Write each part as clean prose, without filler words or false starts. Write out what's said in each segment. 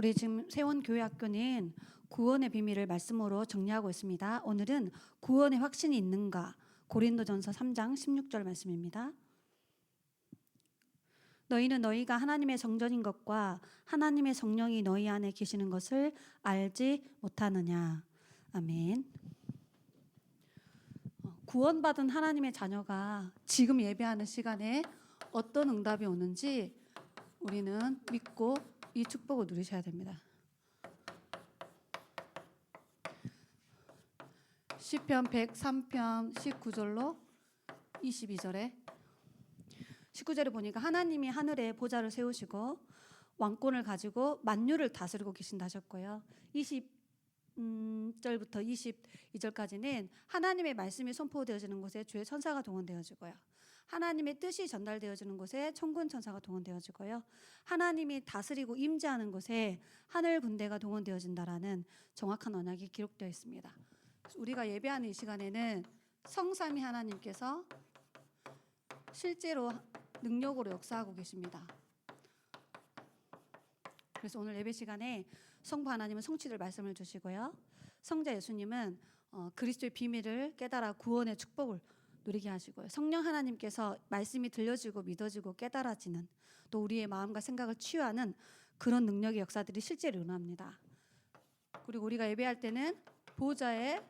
우리 지금 세원교회학교는 구원의 비밀을 말씀으로 정리하고 있습니다. 오늘은 구원의 확신이 있는가? 고린도전서 3장 16절 말씀입니다. 너희는 너희가 하나님의 성전인 것과 하나님의 성령이 너희 안에 계시는 것을 알지 못하느냐. 아멘. 구원받은 하나님의 자녀가 지금 예배하는 시간에 어떤 응답이 오는지 우리는 믿고 이 축복을 누리셔야 됩니다. 시편 103편 19절로 22절에 19절에 보니까 하나님이 하늘에 보좌를 세우시고 왕권을 가지고 만유를 다스리고 계신다 하셨고요. 20절부터 22절까지는 하나님의 말씀이 선포되어지는 곳에 주의 천사가 동원되어지고요. 하나님의 뜻이 전달되어지는 곳에 천군 천사가 동원되어지고요. 하나님이 다스리고 임재하는 곳에 하늘 군대가 동원되어진다라는 정확한 언약이 기록되어 있습니다. 우리가 예배하는 이 시간에는 성삼위 하나님께서 실제로 능력으로 역사하고 계십니다. 그래서 오늘 예배 시간에 성부 하나님은 성취될 말씀을 주시고요. 성자 예수님은 그리스도의 비밀을 깨달아 구원의 축복을 누리게 하시고요. 성령 하나님께서 말씀이 들려지고 믿어지고 깨달아지는, 또 우리의 마음과 생각을 치유하는 그런 능력의 역사들이 실제로 일어납니다. 그리고 우리가 예배할 때는 보호자의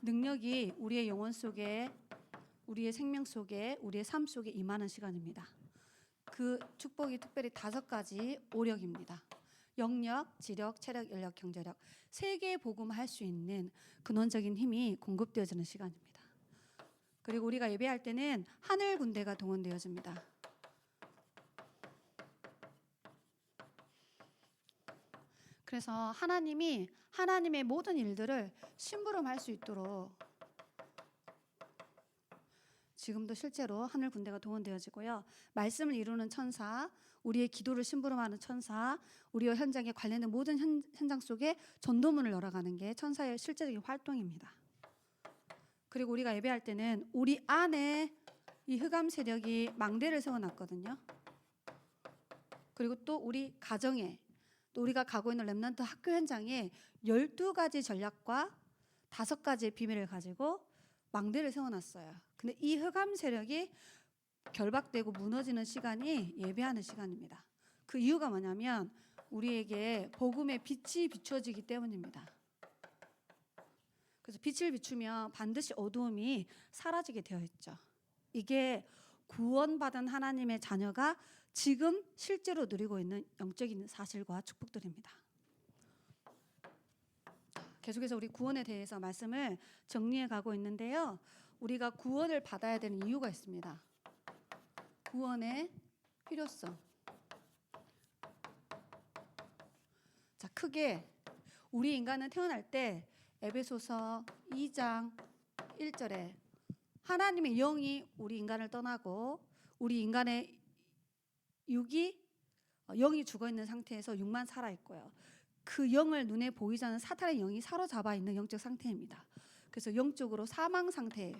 능력이 우리의 영혼 속에, 우리의 생명 속에, 우리의 삶 속에 임하는 시간입니다. 그 축복이 특별히 5가지 오력입니다. 영력, 지력, 체력, 인력, 경제력, 세계의 복음을 할 수 있는 근원적인 힘이 공급되어지는 시간입니다. 그리고 우리가 예배할 때는 하늘 군대가 동원되어집니다. 그래서 하나님이 하나님의 모든 일들을 심부름할 수 있도록 지금도 실제로 하늘 군대가 동원되어지고요. 말씀을 이루는 천사, 우리의 기도를 심부름하는 천사, 우리와 현장에 관련된 모든 현장 속에 전도문을 열어가는 게 천사의 실제적인 활동입니다. 그리고 우리가 예배할 때는 우리 안에 이 흑암 세력이 망대를 세워놨거든요. 그리고 또 우리 가정에, 또 우리가 가고 있는 렘넌트 학교 현장에 12가지 전략과 5가지의 비밀을 가지고 망대를 세워놨어요. 근데 이 흑암 세력이 결박되고 무너지는 시간이 예배하는 시간입니다. 그 이유가 뭐냐면 우리에게 복음의 빛이 비춰지기 때문입니다. 그래서 빛을 비추면 반드시 어두움이 사라지게 되어 있죠. 이게 구원받은 하나님의 자녀가 지금 실제로 누리고 있는 영적인 사실과 축복들입니다. 계속해서 우리 구원에 대해서 말씀을 정리해 가고 있는데요. 우리가 구원을 받아야 되는 이유가 있습니다. 구원의 필요성. 자, 크게 우리 인간은 태어날 때 에베소서 2장 1절에 하나님의 영이 우리 인간을 떠나고 우리 인간의 영이 죽어있는 상태에서 육만 살아있고요. 그 영을 눈에 보이지 않는 사탄의 영이 사로잡아 있는 영적 상태입니다. 그래서 영적으로 사망 상태예요.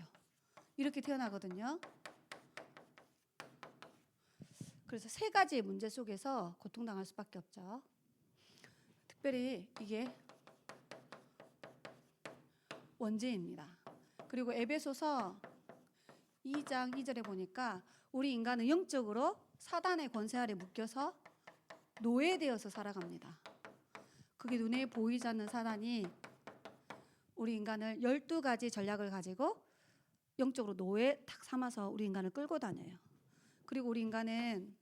이렇게 태어나거든요. 그래서 3가지의 문제 속에서 고통당할 수밖에 없죠. 특별히 이게 원죄입니다. 그리고 에베소서 2장 2절에 보니까 우리 인간은 영적으로 사단의 권세 아래 묶여서 노예되어서 살아갑니다. 그게 눈에 보이지 않는 사단이 우리 인간을 12가지 전략을 가지고 영적으로 노예 탁 삼아서 우리 인간을 끌고 다녀요. 그리고 우리 인간은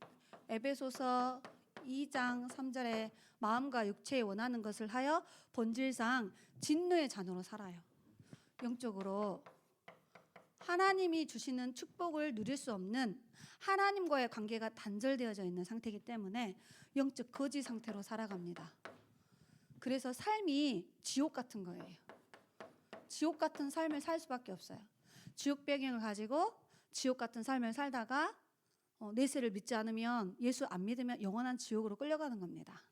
에베소서 2장 3절에 마음과 육체에 원하는 것을 하여 본질상 진노의 자녀로 살아요. 영적으로 하나님이 주시는 축복을 누릴 수 없는 하나님과의 관계가 단절되어져 있는 상태이기 때문에 영적 거지 상태로 살아갑니다. 그래서 삶이 지옥 같은 거예요. 지옥 같은 삶을 살 수밖에 없어요. 지옥 배경을 가지고 지옥 같은 삶을 살다가 내세를 믿지 않으면, 예수 안 믿으면 영원한 지옥으로 끌려가는 겁니다.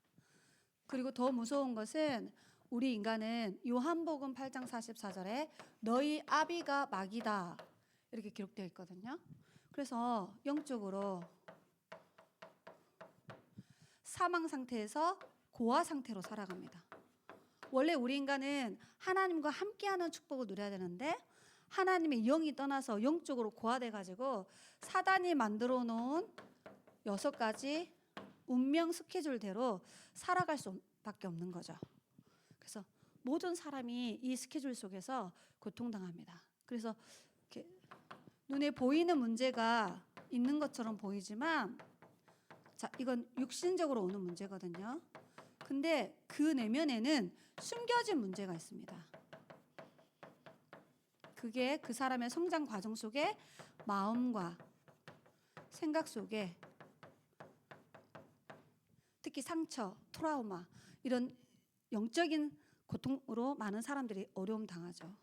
그리고 더 무서운 것은 우리 인간은 요한복음 8장 44절에 너희 아비가 마귀다 이렇게 기록되어 있거든요. 그래서 영적으로 사망 상태에서 고아 상태로 살아갑니다. 원래 우리 인간은 하나님과 함께하는 축복을 누려야 되는데 하나님의 영이 떠나서 영적으로 고아돼 가지고 사단이 만들어 놓은 6가지 운명 스케줄대로 살아갈 수밖에 없는 거죠. 그래서 모든 사람이 이 스케줄 속에서 고통당합니다. 그래서 이렇게 눈에 보이는 문제가 있는 것처럼 보이지만, 자, 이건 육신적으로 오는 문제거든요. 근데 그 내면에는 숨겨진 문제가 있습니다. 그게 그 사람의 성장 과정 속에 마음과 생각 속에 특히 상처, 트라우마 이런 영적인 고통으로 많은 사람들이 어려움 당하죠.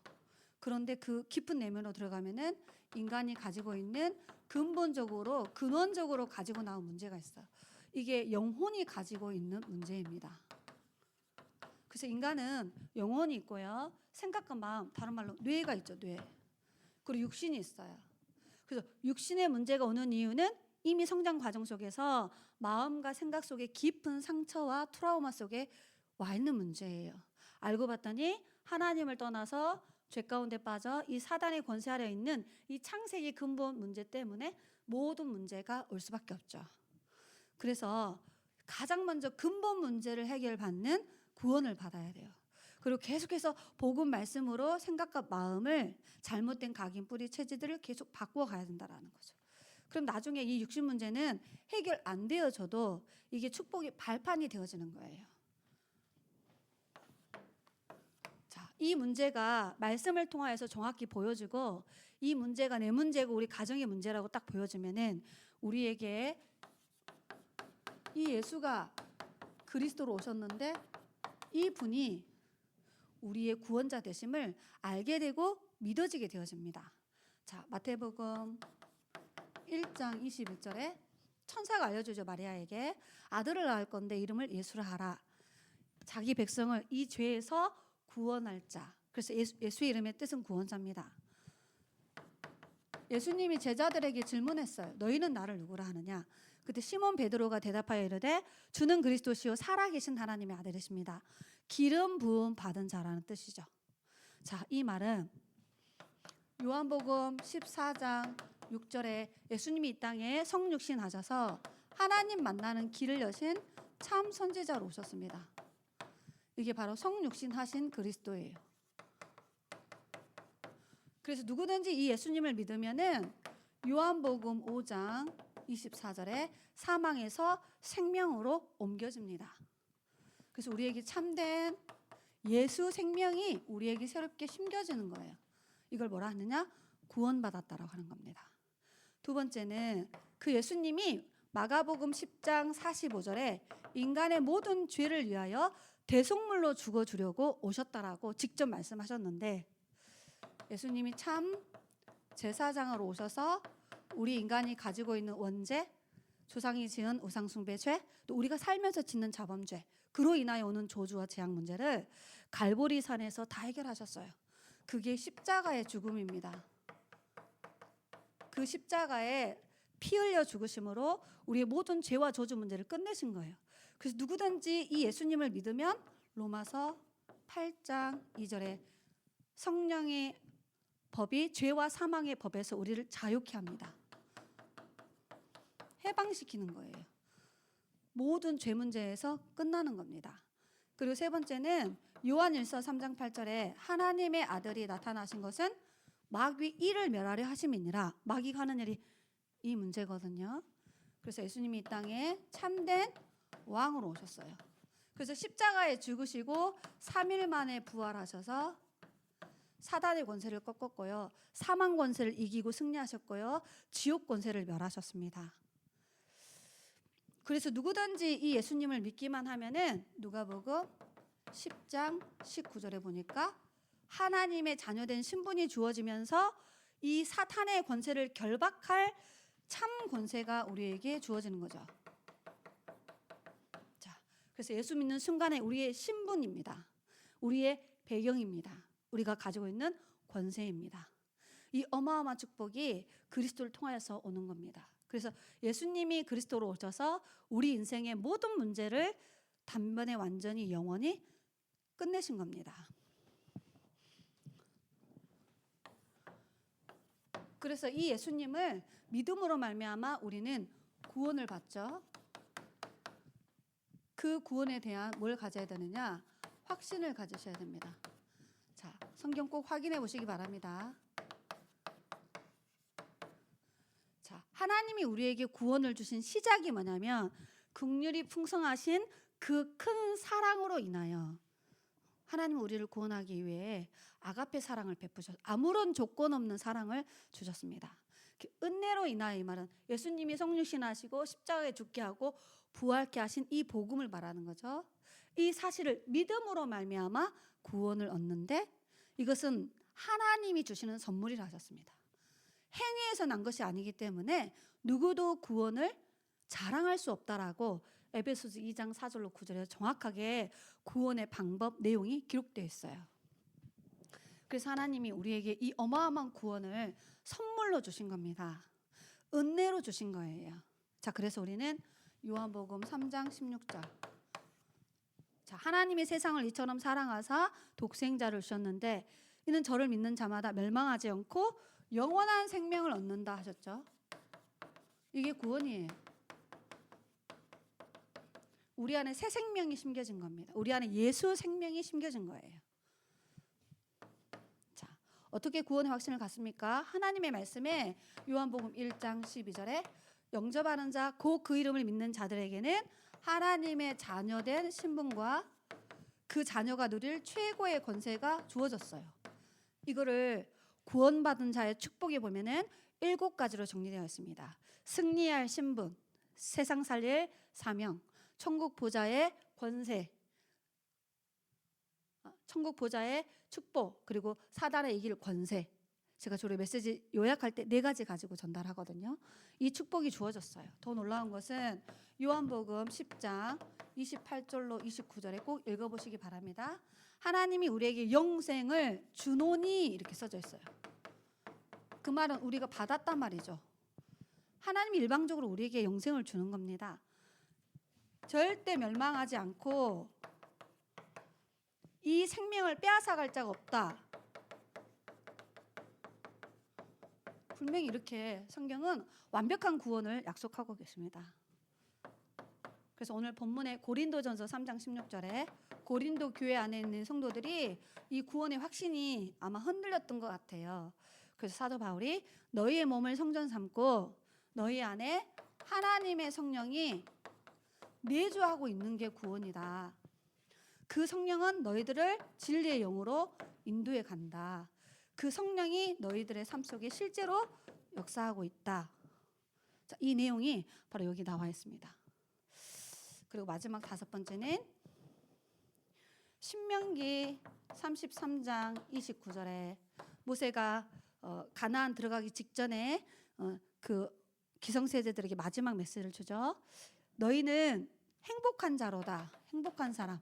그런데 그 깊은 내면으로 들어가면은 인간이 가지고 있는 근원적으로 가지고 나온 문제가 있어요. 이게 영혼이 가지고 있는 문제입니다. 그래서 인간은 영혼이 있고요. 생각과 마음, 다른 말로 뇌가 있죠, 뇌. 그리고 육신이 있어요. 그래서 육신의 문제가 오는 이유는 이미 성장 과정 속에서 마음과 생각 속에 깊은 상처와 트라우마 속에 와 있는 문제예요. 알고 봤더니 하나님을 떠나서 죄 가운데 빠져 이 사단의 권세 아래 있는 이 창세기 근본 문제 때문에 모든 문제가 올 수밖에 없죠. 그래서 가장 먼저 근본 문제를 해결받는 구원을 받아야 돼요. 그리고 계속해서 복음 말씀으로 생각과 마음을 잘못된 각인 뿌리 체질들을 계속 바꾸어 가야 된다라는 거죠. 그럼 나중에 이 육신 문제는 해결 안 되어져도 이게 축복의 발판이 되어지는 거예요. 자, 이 문제가 말씀을 통하여서 정확히 보여지고 이 문제가 내 문제고 우리 가정의 문제라고 딱 보여지면은 우리에게 이 예수가 그리스도로 오셨는데 이 분이 우리의 구원자 되심을 알게 되고 믿어지게 되어집니다. 자, 마태복음 1장 21절에 천사가 알려주죠. 마리아에게 아들을 낳을 건데 이름을 예수라 하라. 자기 백성을 이 죄에서 구원할 자. 그래서 예수의 이름의 뜻은 구원자입니다. 예수님이 제자들에게 질문했어요. 너희는 나를 누구라 하느냐? 그때 시몬 베드로가 대답하여 이르되 주는 그리스도시요 살아계신 하나님의 아들이십니다. 기름 부음 받은 자라는 뜻이죠. 자, 이 말은 요한복음 14장 6절에 예수님이 이 땅에 성육신 하셔서 하나님 만나는 길을 여신 참 선지자로 오셨습니다. 이게 바로 성육신 하신 그리스도예요. 그래서 누구든지 이 예수님을 믿으면은 요한복음 5장 24절에 사망에서 생명으로 옮겨집니다. 그래서 우리에게 참된 예수 생명이 우리에게 새롭게 심겨지는 거예요. 이걸 뭐라 하느냐? 구원받았다라고 하는 겁니다. 두 번째는 그 예수님이 마가복음 10장 45절에 인간의 모든 죄를 위하여 대속물로 죽어주려고 오셨다라고 직접 말씀하셨는데 예수님이 참 제사장으로 오셔서 우리 인간이 가지고 있는 원죄, 조상이 지은 우상숭배 죄, 또 우리가 살면서 짓는 자범죄, 그로 인하여 오는 저주와 재앙 문제를 갈보리산에서 다 해결하셨어요. 그게 십자가의 죽음입니다. 그 십자가에 피 흘려 죽으심으로 우리의 모든 죄와 저주 문제를 끝내신 거예요. 그래서 누구든지 이 예수님을 믿으면 로마서 8장 2절에 성령의 법이 죄와 사망의 법에서 우리를 자유케 합니다. 해방시키는 거예요. 모든 죄 문제에서 끝나는 겁니다. 그리고 세 번째는 요한일서 3장 8절에 하나님의 아들이 나타나신 것은 마귀 이를 멸하려 하심이니라. 마귀가 하는 일이 이 문제거든요. 그래서 예수님이 이 땅에 참된 왕으로 오셨어요. 그래서 십자가에 죽으시고 3일 만에 부활하셔서 사단의 권세를 꺾었고요. 사망 권세를 이기고 승리하셨고요. 지옥 권세를 멸하셨습니다. 그래서 누구든지 이 예수님을 믿기만 하면은 누가복음 10장 19절에 보니까 하나님의 자녀된 신분이 주어지면서 이 사탄의 권세를 결박할 참 권세가 우리에게 주어지는 거죠. 자, 그래서 예수 믿는 순간에 우리의 신분입니다. 우리의 배경입니다. 우리가 가지고 있는 권세입니다. 이 어마어마한 축복이 그리스도를 통하여서 오는 겁니다. 그래서 예수님이 그리스도로 오셔서 우리 인생의 모든 문제를 단번에 완전히 영원히 끝내신 겁니다. 그래서 이 예수님을 믿음으로 말미암아 우리는 구원을 받죠. 그 구원에 대한 뭘 가져야 되느냐? 확신을 가지셔야 됩니다. 자, 성경 꼭 확인해 보시기 바랍니다. 자, 하나님이 우리에게 구원을 주신 시작이 뭐냐면 긍휼이 풍성하신 그 큰 사랑으로 인하여 하나님은 우리를 구원하기 위해 아가페 사랑을 베푸셔서 아무런 조건 없는 사랑을 주셨습니다. 은혜로 인하여 이 말은 예수님이 성육신하시고 십자가에 죽게 하고 부활케 하신 이 복음을 말하는 거죠. 이 사실을 믿음으로 말미암아 구원을 얻는데 이것은 하나님이 주시는 선물이라 하셨습니다. 행위에서 난 것이 아니기 때문에 누구도 구원을 자랑할 수 없다라고 에베소서 2장 4절로 9절에 정확하게 구원의 방법 내용이 기록되어 있어요. 그래서 하나님이 우리에게 이 어마어마한 구원을 선물로 주신 겁니다. 은혜로 주신 거예요. 자, 그래서 우리는 요한복음 3장 16절. 자, 하나님이 세상을 이처럼 사랑하사 독생자를 주셨는데 이는 저를 믿는 자마다 멸망하지 않고 영원한 생명을 얻는다 하셨죠. 이게 구원이에요. 우리 안에 새 생명이 심겨진 겁니다. 우리 안에 예수 생명이 심겨진 거예요. 자, 어떻게 구원의 확신을 갖습니까? 하나님의 말씀에 요한복음 1장 12절에 영접하는 자, 곧 그 이름을 믿는 자들에게는 하나님의 자녀된 신분과 그 자녀가 누릴 최고의 권세가 주어졌어요. 이거를 구원받은 자의 축복에 보면은 7가지로 정리되어 있습니다. 승리할 신분, 세상 살릴 사명, 천국 보좌의 권세, 천국 보좌의 축복, 그리고 사단의 이길 권세. 제가 주로 메시지 요약할 때 4가지 가지고 전달하거든요. 이 축복이 주어졌어요. 더 놀라운 것은 요한복음 10장 28절로 29절에 꼭 읽어보시기 바랍니다. 하나님이 우리에게 영생을 주노니 이렇게 써져 있어요. 그 말은 우리가 받았단 말이죠. 하나님이 일방적으로 우리에게 영생을 주는 겁니다. 절대 멸망하지 않고 이 생명을 빼앗아갈 자가 없다. 분명히 이렇게 성경은 완벽한 구원을 약속하고 계십니다. 그래서 오늘 본문의 고린도전서 3장 16절에 고린도 교회 안에 있는 성도들이 이 구원의 확신이 아마 흔들렸던 것 같아요. 그래서 사도 바울이 너희의 몸을 성전 삼고 너희 안에 하나님의 성령이 내주하고 있는 게 구원이다. 그 성령은 너희들을 진리의 영으로 인도해 간다. 그 성령이 너희들의 삶 속에 실제로 역사하고 있다. 자, 이 내용이 바로 여기 나와 있습니다. 그리고 마지막 5번째는 신명기 33장 29절에 모세가 가나안 들어가기 직전에 그 기성세대들에게 마지막 메시지를 주죠. 너희는 행복한 자로다. 행복한 사람.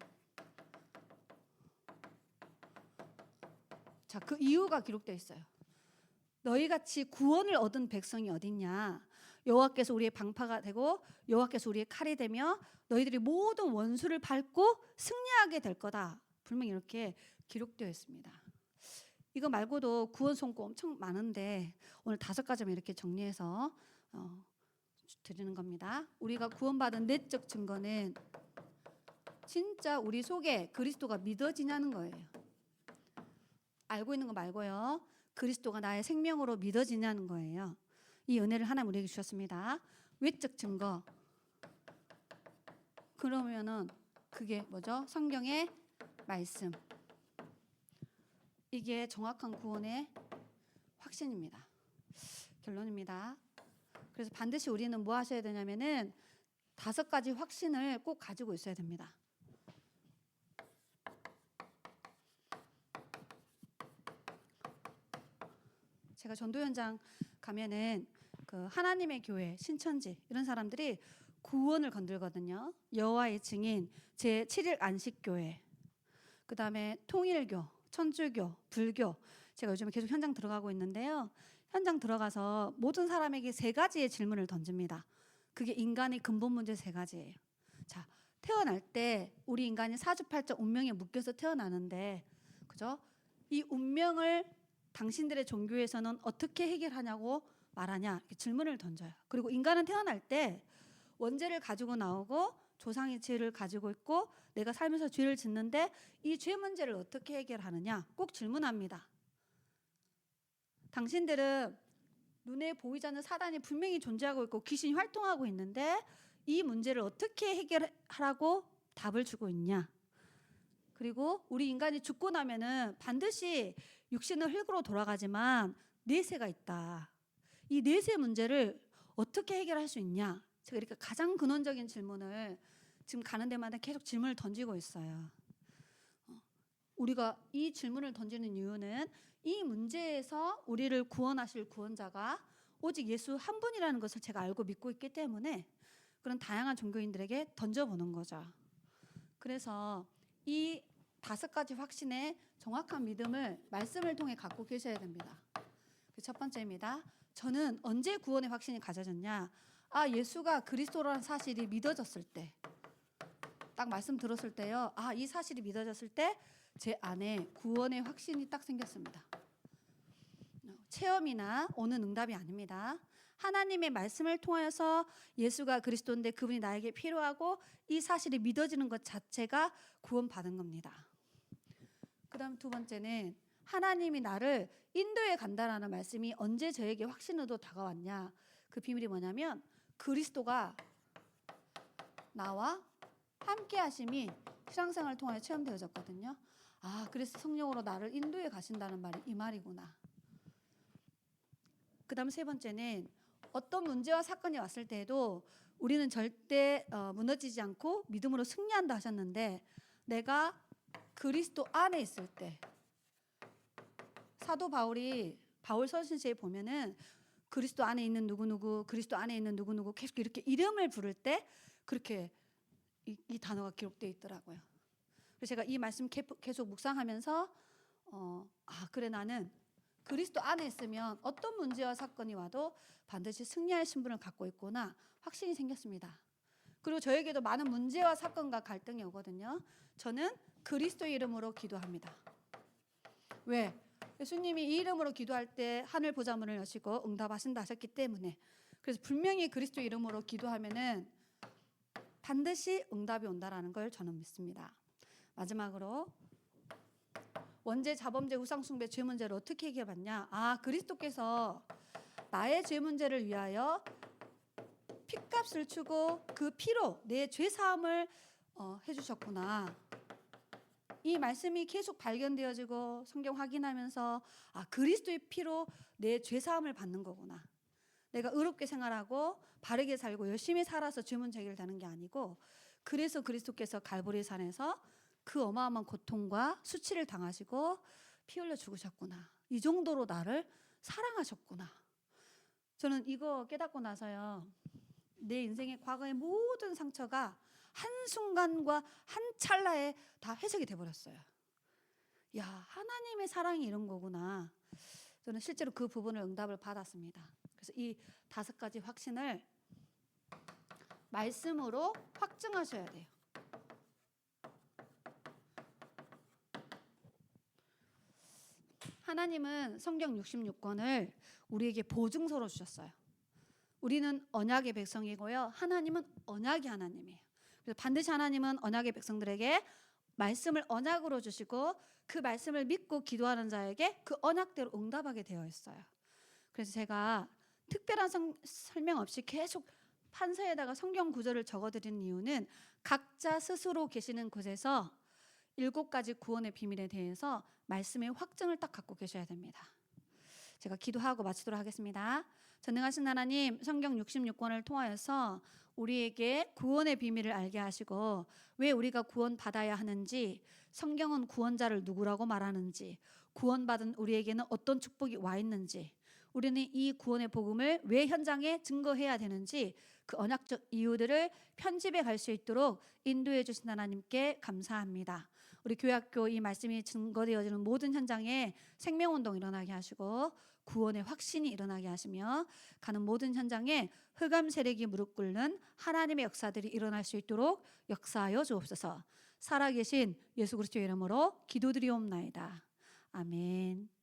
자, 그 이유가 기록되어 있어요. 너희같이 구원을 얻은 백성이 어딨냐. 여호와께서 우리의 방파가 되고 여호와께서 우리의 칼이 되며 너희들이 모든 원수를 밟고 승리하게 될 거다. 분명히 이렇게 기록되어 있습니다. 이거 말고도 구원 선고 엄청 많은데 오늘 5가지만 이렇게 정리해서 드리는 겁니다. 우리가 구원받은 내적 증거는 진짜 우리 속에 그리스도가 믿어지냐는 거예요. 알고 있는 거 말고요. 그리스도가 나의 생명으로 믿어지냐는 거예요. 이 은혜를 하나님 우리에게 주셨습니다. 외적 증거. 그러면은 그게 뭐죠? 성경의 말씀. 이게 정확한 구원의 확신입니다. 결론입니다. 그래서 반드시 우리는 뭐 하셔야 되냐면은 5가지 확신을 꼭 가지고 있어야 됩니다. 제가 전도 현장 가면은 그 하나님의 교회, 신천지 이런 사람들이 구원을 건들거든요. 여호와의 증인, 제7일 안식교회, 그 다음에 통일교, 천주교, 불교. 제가 요즘에 계속 현장 들어가고 있는데요. 현장 들어가서 모든 사람에게 3가지의 질문을 던집니다. 그게 인간의 근본 문제 3가지예요. 자, 태어날 때 우리 인간이 사주팔자 운명에 묶여서 태어나는데, 그죠? 이 운명을 당신들의 종교에서는 어떻게 해결하냐고 말하냐, 이렇게 질문을 던져요. 그리고 인간은 태어날 때 원죄를 가지고 나오고 조상의 죄를 가지고 있고 내가 살면서 죄를 짓는데 이 죄 문제를 어떻게 해결하느냐 꼭 질문합니다. 당신들은 눈에 보이지 않는 사단이 분명히 존재하고 있고 귀신이 활동하고 있는데 이 문제를 어떻게 해결하라고 답을 주고 있냐. 그리고 우리 인간이 죽고 나면은 반드시 육신은 흙으로 돌아가지만 내세가 있다. 이 내세 문제를 어떻게 해결할 수 있냐. 제가 이렇게 가장 근원적인 질문을 지금 가는 데마다 계속 질문을 던지고 있어요. 우리가 이 질문을 던지는 이유는 이 문제에서 우리를 구원하실 구원자가 오직 예수 한 분이라는 것을 제가 알고 믿고 있기 때문에 그런 다양한 종교인들에게 던져보는 거죠. 그래서 이 5가지 확신의 정확한 믿음을 말씀을 통해 갖고 계셔야 됩니다. 첫 번째입니다. 저는 언제 구원의 확신이 가져졌냐? 예수가 그리스도라는 사실이 믿어졌을 때, 딱 말씀 들었을 때요. 이 사실이 믿어졌을 때 제 안에 구원의 확신이 딱 생겼습니다. 체험이나 오는 응답이 아닙니다. 하나님의 말씀을 통하여서 예수가 그리스도인데 그분이 나에게 필요하고 이 사실이 믿어지는 것 자체가 구원받은 겁니다. 그 다음 2번째는 하나님이 나를 인도에 간다라는 말씀이 언제 저에게 확신으로 다가왔냐. 그 비밀이 뭐냐면 그리스도가 나와 함께 하심이 신앙생활을 통해 체험되어졌거든요. 그래서 성령으로 나를 인도에 가신다는 말이 이 말이구나. 그 다음 3번째는 어떤 문제와 사건이 왔을 때에도 우리는 절대 무너지지 않고 믿음으로 승리한다 하셨는데 내가 그리스도 안에 있을 때 사도 바울 서신서에 보면은 그리스도 안에 있는 누구누구 그리스도 안에 있는 누구누구 계속 이렇게 이름을 부를 때 그렇게 이 단어가 기록되어 있더라고요. 그래서 제가 이 말씀 계속 묵상하면서 그래 나는 그리스도 안에 있으면 어떤 문제와 사건이 와도 반드시 승리할 신분을 갖고 있구나 확신이 생겼습니다. 그리고 저에게도 많은 문제와 사건과 갈등이 오거든요. 저는 그리스도의 이름으로 기도합니다. 왜? 예수님이 이 이름으로 기도할 때 하늘 보좌문을 여시고 응답하신다 하셨기 때문에. 그래서 분명히 그리스도 이름으로 기도하면은 반드시 응답이 온다라는 걸 저는 믿습니다. 마지막으로 원죄, 자범죄, 우상숭배 죄 문제를 어떻게 해결받냐? 그리스도께서 나의 죄 문제를 위하여 피값을 주고 그 피로 내 죄 사함을 해주셨구나. 이 말씀이 계속 발견되어지고 성경 확인하면서 그리스도의 피로 내 죄 사함을 받는 거구나. 내가 의롭게 생활하고 바르게 살고 열심히 살아서 죄 문제 해결되는 게 아니고 그래서 그리스도께서 갈보리 산에서 그 어마어마한 고통과 수치를 당하시고 피 흘려 죽으셨구나. 이 정도로 나를 사랑하셨구나. 저는 이거 깨닫고 나서요. 내 인생의 과거의 모든 상처가 한순간과 한 찰나에 다 해석이 돼버렸어요. 하나님의 사랑이 이런 거구나. 저는 실제로 그 부분을 응답을 받았습니다. 그래서 이 5가지 확신을 말씀으로 확증하셔야 돼요. 하나님은 성경 66권을 우리에게 보증서로 주셨어요. 우리는 언약의 백성이고요. 하나님은 언약의 하나님이에요. 그래서 반드시 하나님은 언약의 백성들에게 말씀을 언약으로 주시고 그 말씀을 믿고 기도하는 자에게 그 언약대로 응답하게 되어 있어요. 그래서 제가 특별한 설명 없이 계속 판서에다가 성경 구절을 적어드리는 이유는 각자 스스로 계시는 곳에서 7가지 구원의 비밀에 대해서 말씀의 확증을 딱 갖고 계셔야 됩니다. 제가 기도하고 마치도록 하겠습니다. 전능하신 하나님, 성경 66권을 통하여서 우리에게 구원의 비밀을 알게 하시고 왜 우리가 구원받아야 하는지, 성경은 구원자를 누구라고 말하는지, 구원받은 우리에게는 어떤 축복이 와 있는지, 우리는 이 구원의 복음을 왜 현장에 증거해야 되는지 그 언약적 이유들을 편집해 갈 수 있도록 인도해 주신 하나님께 감사합니다. 우리 교회학교 이 말씀이 증거되어지는 모든 현장에 생명운동 일어나게 하시고 구원의 확신이 일어나게 하시며 가는 모든 현장에 흑암 세력이 무릎 꿇는 하나님의 역사들이 일어날 수 있도록 역사하여 주옵소서. 살아계신 예수 그리스도의 이름으로 기도드리옵나이다. 아멘.